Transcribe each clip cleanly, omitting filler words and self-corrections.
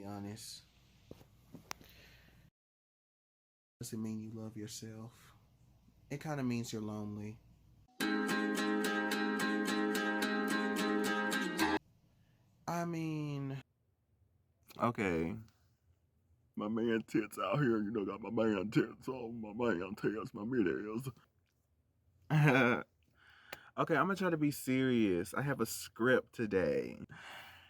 honest. Doesn't mean you love yourself. It kind of means you're lonely. I mean, okay. My man tits out here, you know, got my man tits on, my man tits, my mid-ass. Okay, I'm gonna try to be serious. I have a script today.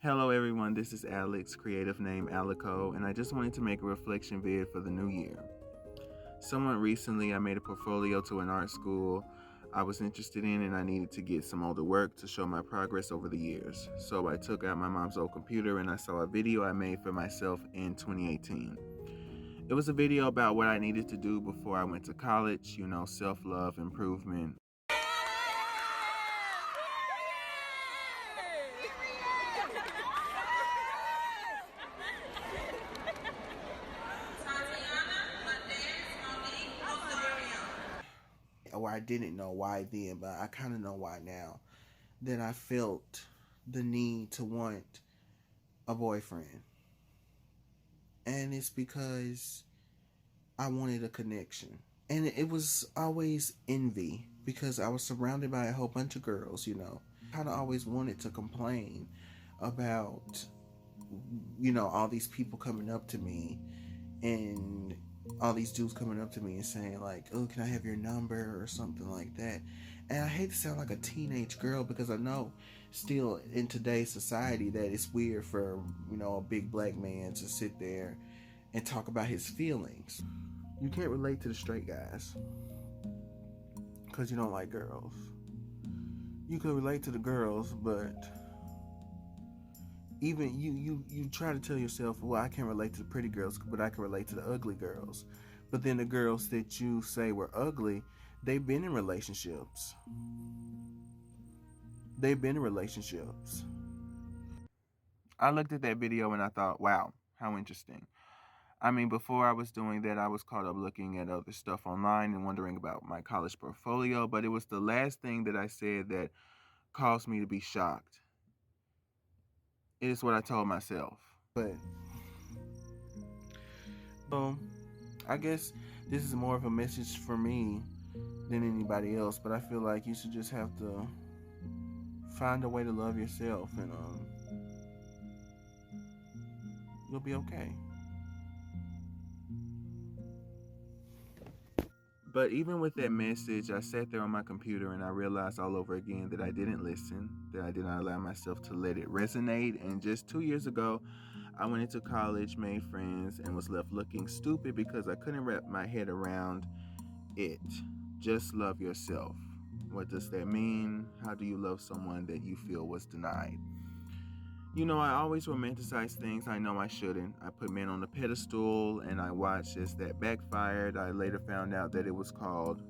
Hello everyone, this is Alex, creative name Alico, and I just wanted to make a reflection vid for the new year. Somewhat recently, I made a portfolio to an art school I was interested in, and I needed to get some older work to show my progress over the years. So I took out my mom's old computer and I saw a video I made for myself in 2018. It was a video about what I needed to do before I went to college, you know, self-love, improvement. Or I didn't know why then, but I kind of know why now. That I felt the need to want a boyfriend. And it's because I wanted a connection. And it was always envy because I was surrounded by a whole bunch of girls, you know. Kind of always wanted to complain about, you know, all these people coming up to me and all these dudes coming up to me and saying like, oh, can I have your number or something like that. And I hate to sound like a teenage girl because I know still in today's society that it's weird for, you know, a big black man to sit there and talk about his feelings. You can't relate to the straight guys because you don't like girls. You can relate to the girls, but even you try to tell yourself, well, I can't relate to the pretty girls, but I can relate to the ugly girls. But then the girls that you say were ugly, they've been in relationships. I looked at that video and I thought, wow, how interesting. I mean, before I was doing that, I was caught up looking at other stuff online and wondering about my college portfolio, but it was the last thing that I said that caused me to be shocked. It is what I told myself. But I guess this is more of a message for me than anybody else, but I feel like you should just have to find a way to love yourself and you'll be okay. But even with that message, I sat there on my computer and I realized all over again that I didn't listen, that I did not allow myself to let it resonate. And just 2 years ago, I went into college, made friends, and was left looking stupid because I couldn't wrap my head around it. Just love yourself. What does that mean? How do you love someone that you feel was denied? You know, I always romanticize things I know I shouldn't. I put men on a pedestal and I watched as that backfired. I later found out that it was called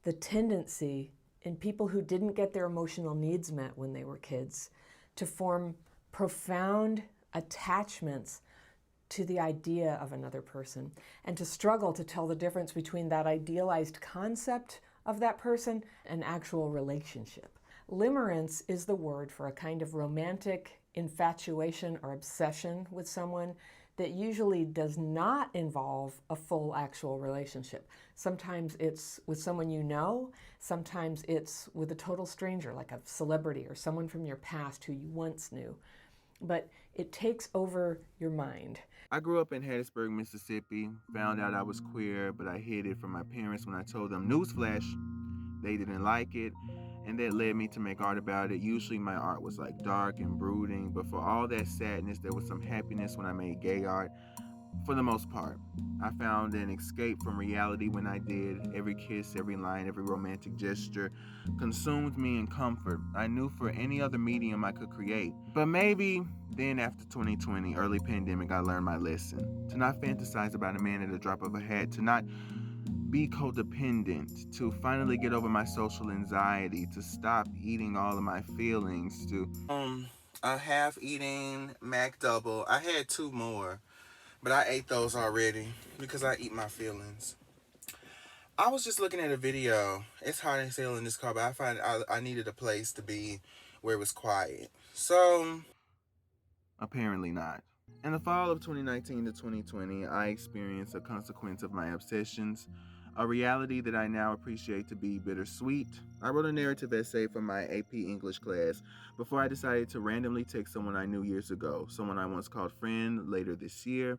the tendency in people who didn't get their emotional needs met when they were kids to form profound attachments to the idea of another person and to struggle to tell the difference between that idealized concept of that person and actual relationship. Limerence is the word for a kind of romantic infatuation or obsession with someone that usually does not involve a full actual relationship. Sometimes it's with someone you know, sometimes it's with a total stranger like a celebrity or someone from your past who you once knew. But it takes over your mind. I grew up in Hattiesburg, Mississippi, found out I was queer, but I hid it from my parents when I told them, newsflash, they didn't like it, and that led me to make art about it. Usually my art was like dark and brooding, but for all that sadness, there was some happiness when I made gay art. For the most part, I found an escape from reality when I did. Every kiss, every line, every romantic gesture consumed me in comfort. I knew for any other medium I could create. But maybe then after 2020, early pandemic, I learned my lesson. To not fantasize about a man at a drop of a hat, to not be codependent, to finally get over my social anxiety, to stop eating all of my feelings, to a half eating Mac double. I had 2 more. But I ate those already because I eat my feelings. I was just looking at a video. It's hot as hell in this car, but I find I needed a place to be where it was quiet. So, apparently not. In the fall of 2019 to 2020, I experienced a consequence of my obsessions, a reality that I now appreciate to be bittersweet. I wrote a narrative essay for my AP English class before I decided to randomly text someone I knew years ago, someone I once called friend later this year.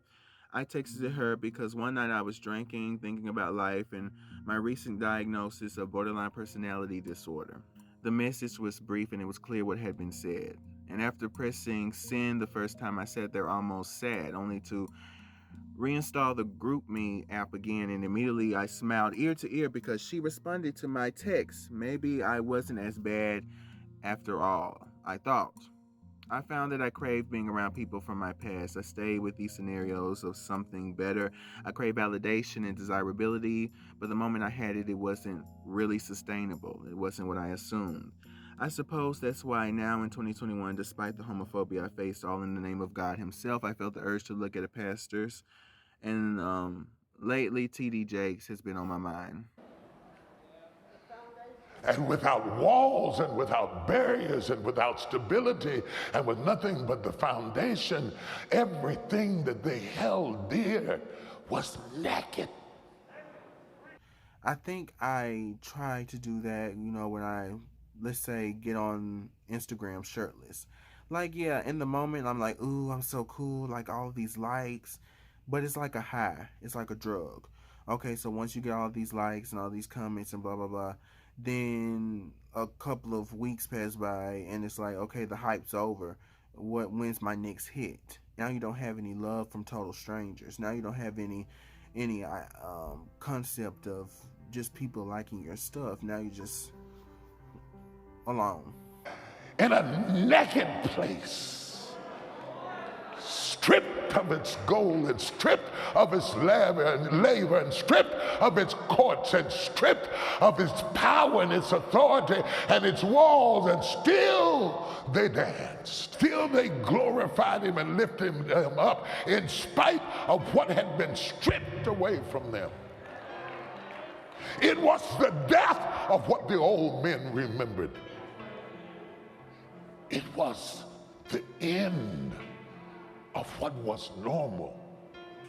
I texted her because one night I was drinking, thinking about life, and my recent diagnosis of borderline personality disorder. The message was brief and it was clear what had been said. And after pressing send the first time, I sat there almost sad, only to reinstall the GroupMe app again, and immediately I smiled ear to ear because she responded to my text. Maybe I wasn't as bad after all, I thought. I found that I crave being around people from my past. I stayed with these scenarios of something better. I crave validation and desirability, but the moment I had it, it wasn't really sustainable. It wasn't what I assumed. I suppose that's why now in 2021, despite the homophobia I faced all in the name of God Himself, I felt the urge to look at a pastor's. And lately, TD Jakes has been on my mind. And without walls and without barriers and without stability and with nothing but the foundation, everything that they held dear was naked. I think I try to do that, when I, let's say, get on Instagram shirtless. Like, yeah, in the moment, I'm like, ooh, I'm so cool, like all these likes. But it's like a high, it's like a drug. Okay, so once you get all these likes and all these comments and blah, blah, blah, then a couple of weeks pass by and it's like, okay, the hype's over. When's my next hit? Now you don't have any love from total strangers. Now you don't have any concept of just people liking your stuff. Now you're just alone. In a naked place, stripped of its gold and stripped of its labor and stripped of its courts and stripped of its power and its authority and its walls, and still they danced. Still they glorified him and lifted him up in spite of what had been stripped away from them. It was the death of what the old men remembered. It was the end of what was normal.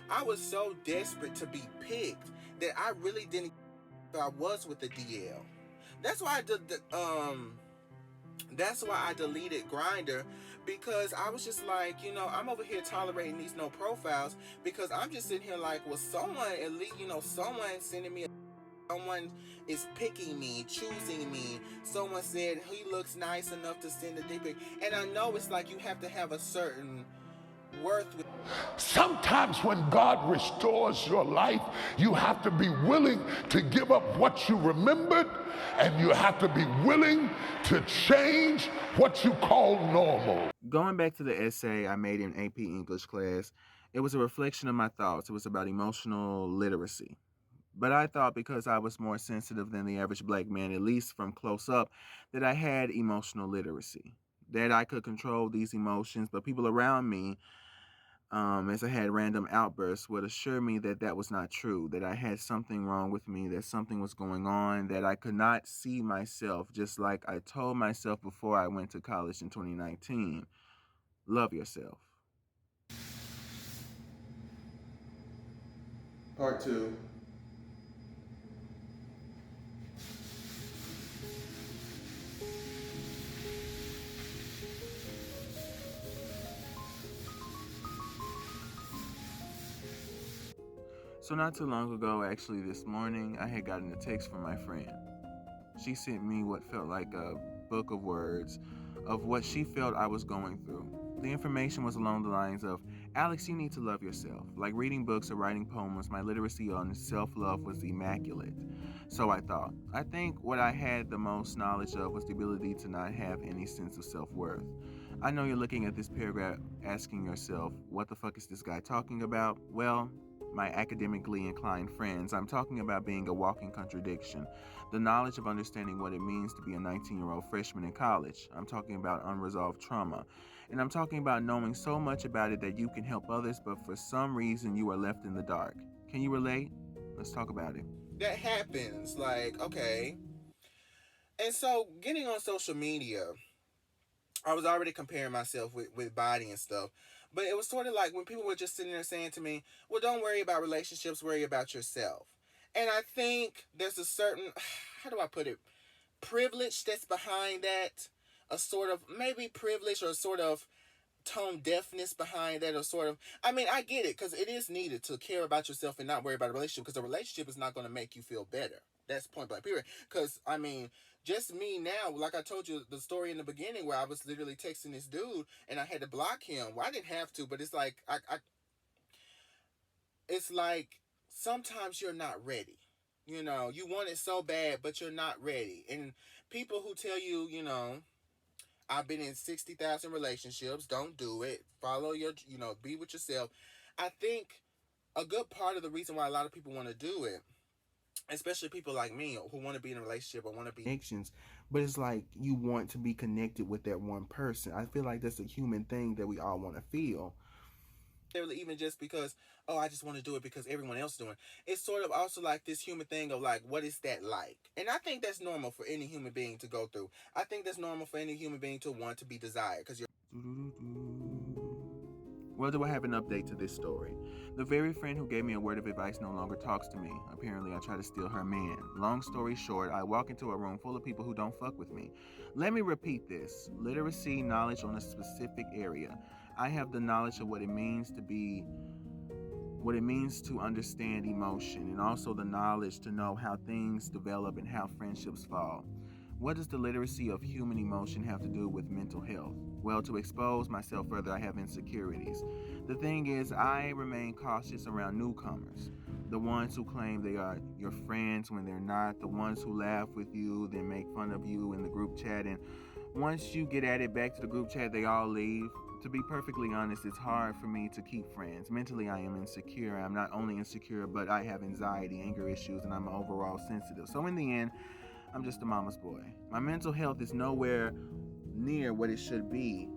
I was so desperate to be picked that I really didn't I was with the DL. That's why that's why I deleted Grinder, because I was just like, I'm over here tolerating these no profiles because I'm just sitting here like, well, someone at least, someone sending me someone is picking me, choosing me. Someone said he looks nice enough to send a dick pic. And I know it's like you have to have a certain worth. Sometimes when God restores your life, you have to be willing to give up what you remembered, and you have to be willing to change what you call normal. Going back to the essay I made in AP English class, it was a reflection of my thoughts. It was about emotional literacy. But I thought because I was more sensitive than the average black man, at least from close up, that I had emotional literacy, that I could control these emotions. But people around me, as I had random outbursts, would assure me that that was not true, that I had something wrong with me, that something was going on, that I could not see myself, just like I told myself before I went to college in 2019. Love yourself. Part 2. So not too long ago, actually this morning, I had gotten a text from my friend. She sent me what felt like a book of words of what she felt I was going through. The information was along the lines of, Alex, you need to love yourself. Like reading books or writing poems, my literacy on self-love was immaculate. So I thought. I think what I had the most knowledge of was the ability to not have any sense of self-worth. I know you're looking at this paragraph asking yourself, what the fuck is this guy talking about? Well, my academically inclined friends, I'm talking about being a walking contradiction. The knowledge of understanding what it means to be a 19-year-old freshman in college. I'm talking about unresolved trauma. And I'm talking about knowing so much about it that you can help others, but for some reason you are left in the dark. Can you relate? Let's talk about it. That happens, like, okay. And so getting on social media, I was already comparing myself with body and stuff. But it was sort of like when people were just sitting there saying to me, well, don't worry about relationships, worry about yourself. And I think there's a certain, how do I put it, privilege that's behind that. A sort of, maybe privilege or a sort of tone deafness behind that, or sort of, I mean, I get it, because it is needed to care about yourself and not worry about a relationship, because a relationship is not going to make you feel better. That's point blank period. Because I mean, just me now, like I told you the story in the beginning where I was literally texting this dude and I had to block him. Well, I didn't have to, but it's like it's like sometimes you're not ready. You know, you want it so bad, but you're not ready. And people who tell you, you know, I've been in 60,000 relationships, don't do it. Follow your, you know, be with yourself. I think a good part of the reason why a lot of people want to do it, especially people like me who want to be in a relationship or want to be connections, but it's like you want to be connected with that one person. I feel like that's a human thing that we all want to feel. even just because, oh, I just want to do it because everyone else is doing it. It's sort of also like this human thing of like, what is that like? And I think that's normal for any human being to go through. I think that's normal for any human being to want to be desired, because you're. Well, do I have an update to this story? The very friend who gave me a word of advice no longer talks to me. Apparently, I try to steal her man. Long story short, I walk into a room full of people who don't fuck with me. Let me repeat this: literacy, knowledge on a specific area. I have the knowledge of what it means to understand emotion, and also the knowledge to know how things develop and how friendships fall. What does the literacy of human emotion have to do with mental health? Well, to expose myself further, I have insecurities. The thing is, I remain cautious around newcomers. The ones who claim they are your friends when they're not, the ones who laugh with you, then make fun of you in the group chat, and once you get added back to the group chat, they all leave. To be perfectly honest, it's hard for me to keep friends. Mentally, I am insecure. I'm not only insecure, but I have anxiety, anger issues, and I'm overall sensitive. So, in the end, I'm just a mama's boy. My mental health is nowhere near what it should be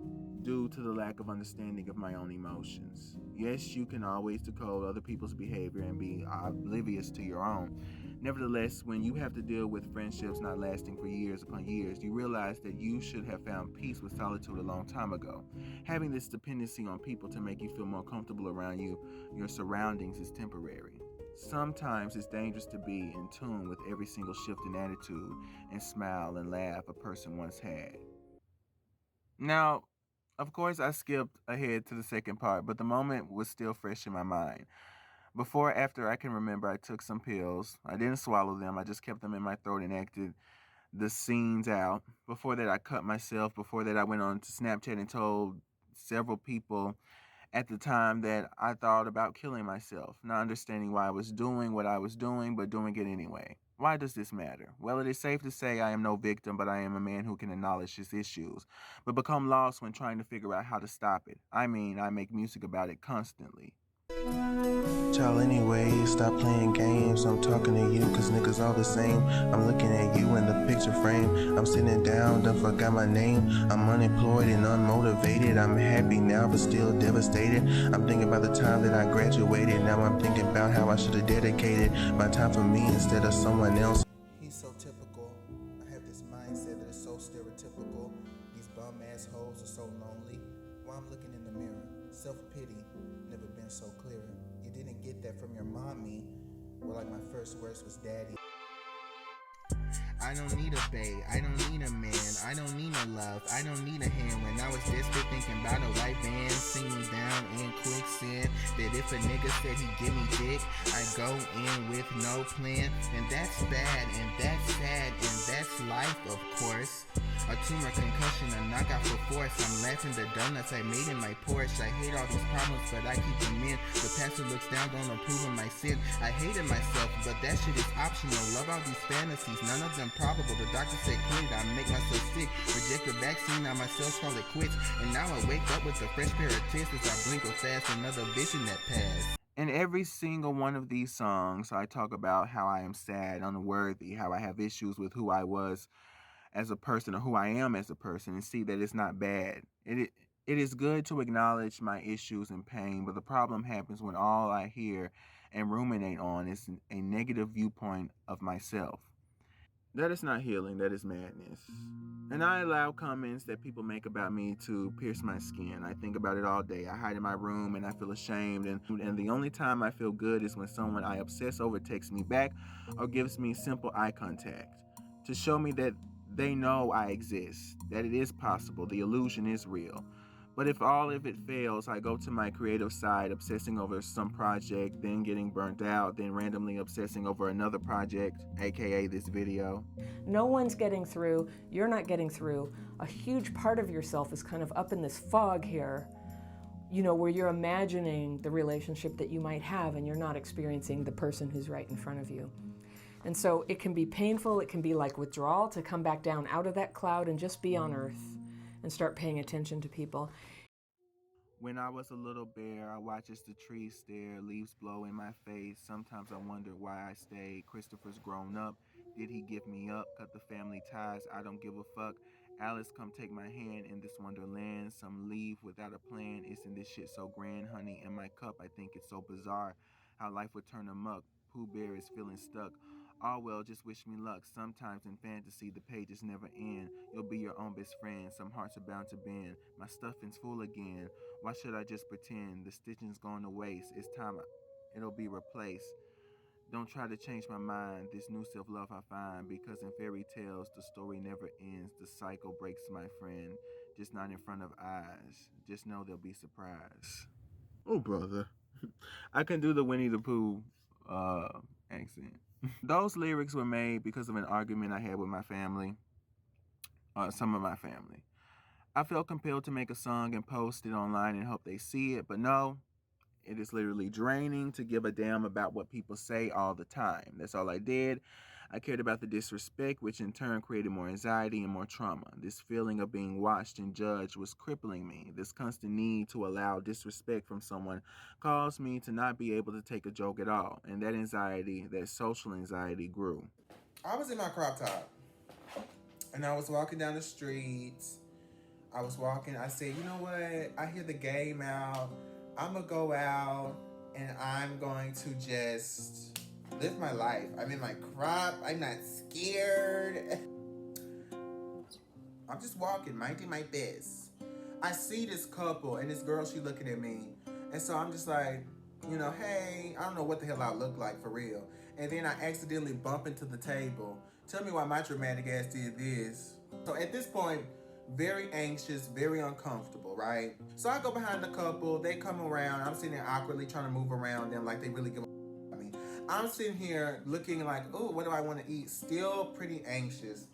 due to the lack of understanding of my own emotions. Yes, you can always decode other people's behavior and be oblivious to your own. Nevertheless, when you have to deal with friendships not lasting for years upon years, you realize that you should have found peace with solitude a long time ago. Having this dependency on people to make you feel more comfortable around you, your surroundings, is temporary. Sometimes it's dangerous to be in tune with every single shift in attitude and smile and laugh a person once had. Now, of course, I skipped ahead to the second part, but the moment was still fresh in my mind. Before or after I can remember, I took some pills. I didn't swallow them, I just kept them in my throat and acted the scenes out. Before that, I cut myself. Before that, I went on to Snapchat and told several people at the time that I thought about killing myself, not understanding why I was doing what I was doing, but doing it anyway. Why does this matter? Well, it is safe to say I am no victim, but I am a man who can acknowledge his issues, but become lost when trying to figure out how to stop it. I mean, I make music about it constantly. Y'all anyway, stop playing games. I'm talking to you cause niggas all the same. I'm looking at you in the picture frame. I'm sitting down, done forgot my name. I'm unemployed and unmotivated. I'm happy now but still devastated. I'm thinking about the time that I graduated. Now I'm thinking about how I should have dedicated my time for me instead of someone else. He's so typical. I have this mindset that is so stereotypical. These bum ass hoes are so lonely. While I'm looking in the mirror, self-pity never been so clear. You didn't get that from your mommy. Well, like my first words was daddy. I don't need a bae, I don't need a man, I don't need no love, I don't need a hand. When I was desperate thinking about a white van, sing me down in quicksand. That if a nigga said he give me dick, I go in with no plan. And that's bad, and that's sad, and that's life, of course. A tumor, concussion, a knockout for force. I'm laughing the donuts I made in my Porsche. I hate all these problems, but I keep them in. The pastor looks down, don't approve of my sin. I hated myself, but that shit is optional. Love all these fantasies, none of them probable. The doctor said quit it, I make myself sick. Reject the vaccine, now my cells call it quits. And now I wake up with a fresh pair of tears as I blink or fast another vision that passed. In every single one of these songs, I talk about how I am sad, unworthy, how I have issues with who I was as a person or who I am as a person, and see that it's not bad. It is good to acknowledge my issues and pain, but the problem happens when all I hear and ruminate on is a negative viewpoint of myself. That is not healing, that is madness. And I allow comments that people make about me to pierce my skin. I think about it all day. I hide in my room and I feel ashamed. And the only time I feel good is when someone I obsess over texts me back or gives me simple eye contact to show me that they know I exist, that it is possible, the illusion is real. But if all of it fails, I go to my creative side, obsessing over some project, then getting burnt out, then randomly obsessing over another project, aka this video. No one's getting through, you're not getting through. A huge part of yourself is kind of up in this fog here, you know, where you're imagining the relationship that you might have and you're not experiencing the person who's right in front of you. And so it can be painful, it can be like withdrawal to come back down out of that cloud and just be on earth and start paying attention to people. When I was a little bear, I watched as the trees stare, leaves blow in my face. Sometimes I wonder why I stayed. Christopher's grown up. Did he give me up? Cut the family ties. I don't give a fuck. Alice, come take my hand in this wonderland. Some leave without a plan. Isn't this shit so grand, honey? In my cup, I think it's so bizarre how life would turn amok. Pooh Bear is feeling stuck. Oh well, just wish me luck. Sometimes in fantasy, the pages never end. You'll be your own best friend. Some hearts are bound to bend. My stuffing's full again. Why should I just pretend? The stitching's going to waste. It's time it'll be replaced. Don't try to change my mind. This new self-love I find. Because in fairy tales, the story never ends. The cycle breaks, my friend. Just not in front of eyes. Just know they'll be surprised. Oh, brother. I can do the Winnie the Pooh accent. Those lyrics were made because of an argument I had with my family, some of my family. I felt compelled to make a song and post it online and hope they see it, but no, it is literally draining to give a damn about what people say all the time. That's all I did. I cared about the disrespect, which in turn created more anxiety and more trauma. This feeling of being watched and judged was crippling me. This constant need to allow disrespect from someone caused me to not be able to take a joke at all. And that anxiety, that social anxiety, grew. I was in my crop top, and I was walking down the street. I said, you know what? I hear the game out. I'm going to go out, and I'm going to just live my life. I'm in my crop. I'm not scared. I'm just walking, minding my business. I see this couple, and this girl, she looking at me. And so I'm just like, you know, hey, I don't know what the hell I look like for real. And then I accidentally bump into the table. Tell me why my dramatic ass did this. So at this point, very anxious, very uncomfortable, right? So I go behind the couple, they come around, I'm sitting there awkwardly trying to move around them like they really give a me. I'm sitting here looking like, oh, what do I want to eat? Still pretty anxious.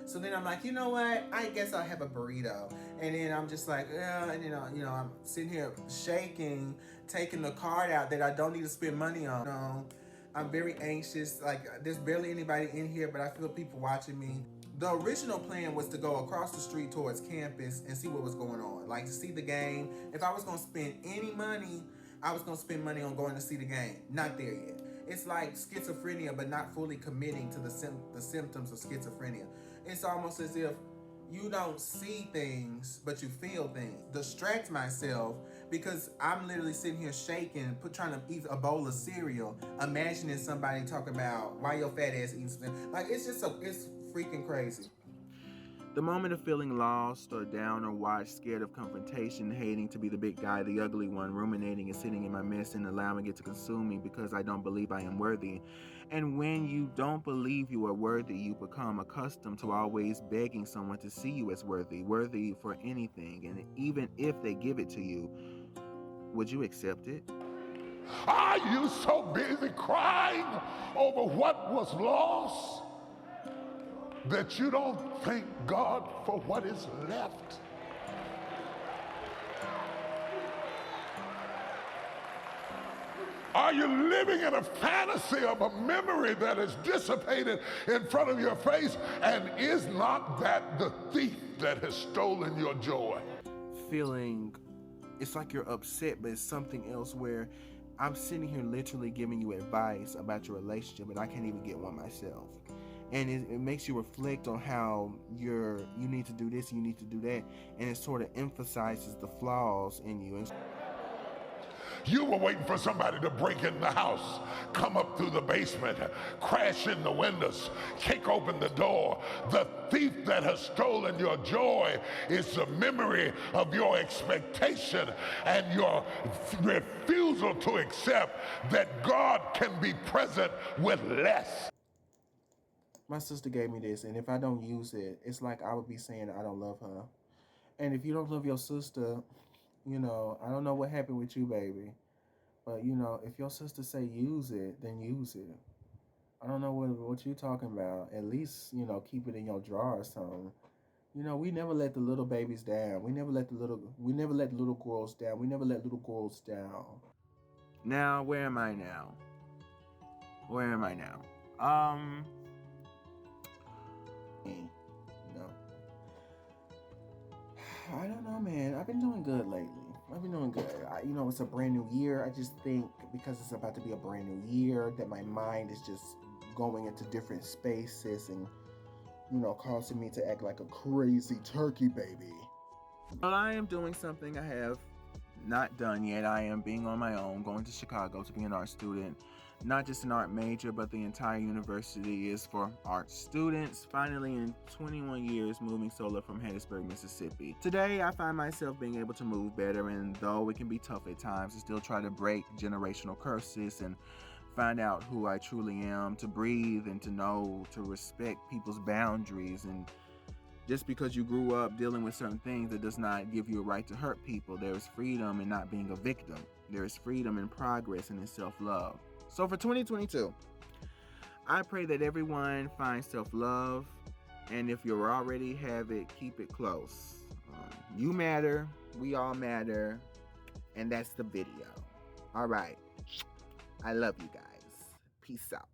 So then I'm like, you know what? I guess I'll have a burrito. And then I'm just like, and you know, I'm sitting here shaking, taking the card out that I don't need to spend money on. You know, I'm very anxious. Like, there's barely anybody in here, but I feel people watching me. The original plan was to go across the street towards campus and see what was going on. Like, to see the game. If I was going to spend any money, I was going to spend money on going to see the game. Not there yet. It's like schizophrenia, but not fully committing to the symptoms of schizophrenia. It's almost as if you don't see things, but you feel things. Distract myself because I'm literally sitting here shaking, trying to eat a bowl of cereal, imagining somebody talking about why your fat ass eating something. Like, it's freaking crazy. The moment of feeling lost or down or watched, scared of confrontation, hating to be the big guy, the ugly one, ruminating and sitting in my mess and allowing it to consume me because I don't believe I am worthy. And when you don't believe you are worthy, you become accustomed to always begging someone to see you as worthy for anything. And even if they give it to you, would you accept it? Are you so busy crying over what was lost that you don't thank God for what is left? Are you living in a fantasy of a memory that is dissipated in front of your face? And is not that the thief that has stolen your joy? Feeling, it's like you're upset, but it's something else where I'm sitting here literally giving you advice about your relationship, and I can't even get one myself. And it makes you reflect on how you need to do this and you need to do that, and it sort of emphasizes the flaws in you. You were waiting for somebody to break in the house, come up through the basement, crash in the windows, kick open the door. The thief that has stolen your joy is the memory of your expectation and your refusal to accept that God can be present with less. My sister gave me this, and if I don't use it, it's like I would be saying I don't love her. And if you don't love your sister, you know, I don't know what happened with you, baby. But, you know, if your sister say use it, then use it. I don't know what you're talking about. At least, you know, keep it in your drawer or something. You know, we never let the little babies down. We never let little girls down. We never let little girls down. Now, where am I now? Where am I now? No. I don't know, man. I've been doing good lately. I've been doing good. You know, it's a brand new year. I just think because it's about to be a brand new year that my mind is just going into different spaces and, you know, causing me to act like a crazy turkey baby. Well, I am doing something I have not done yet. I am being on my own, going to Chicago to be an art student. Not just an art major, but the entire university is for art students. Finally, in 21 years, moving solo from Hattiesburg, Mississippi. Today, I find myself being able to move better, and though it can be tough at times, I still try to break generational curses and find out who I truly am, to breathe and to know, to respect people's boundaries. And just because you grew up dealing with certain things, that does not give you a right to hurt people. There is freedom in not being a victim. There is freedom in progress and in self-love. So for 2022, I pray that everyone finds self-love, and if you already have it, keep it close. You matter, we all matter, and that's the video. All right, I love you guys. Peace out.